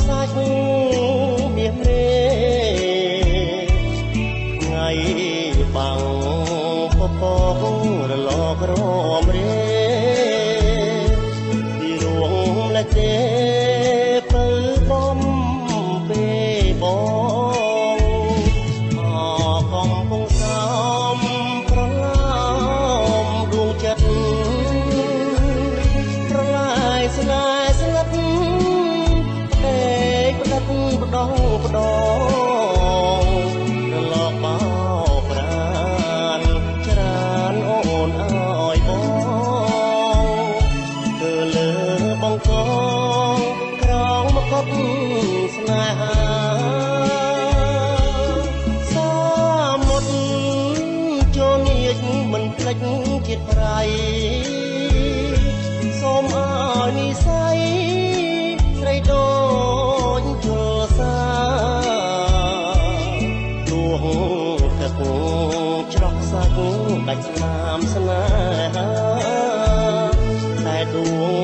សាច់មានរេថ្ងៃបាំងពពករលករមរេពីរួងលេចទេពើបំពេបងអកំពុងសំប្រឡំដួងចិត្តប្រឡាយស្នេហ៍ស្លាប់ផ្ដិតផ្ដងផ្ដងរលកបោប្រានច្រានអូនអើយបងគឺលើបងកងក្រងមកកត់ស្នេហាសាមុតចូលញៀចមិនភ្លេចជាតិប្រៃសូមអើយនិស័យស្រីដូចជលសាទួងទឹកច្រោះសាច់ដាច់ស្នាមស្នេហាតែដួង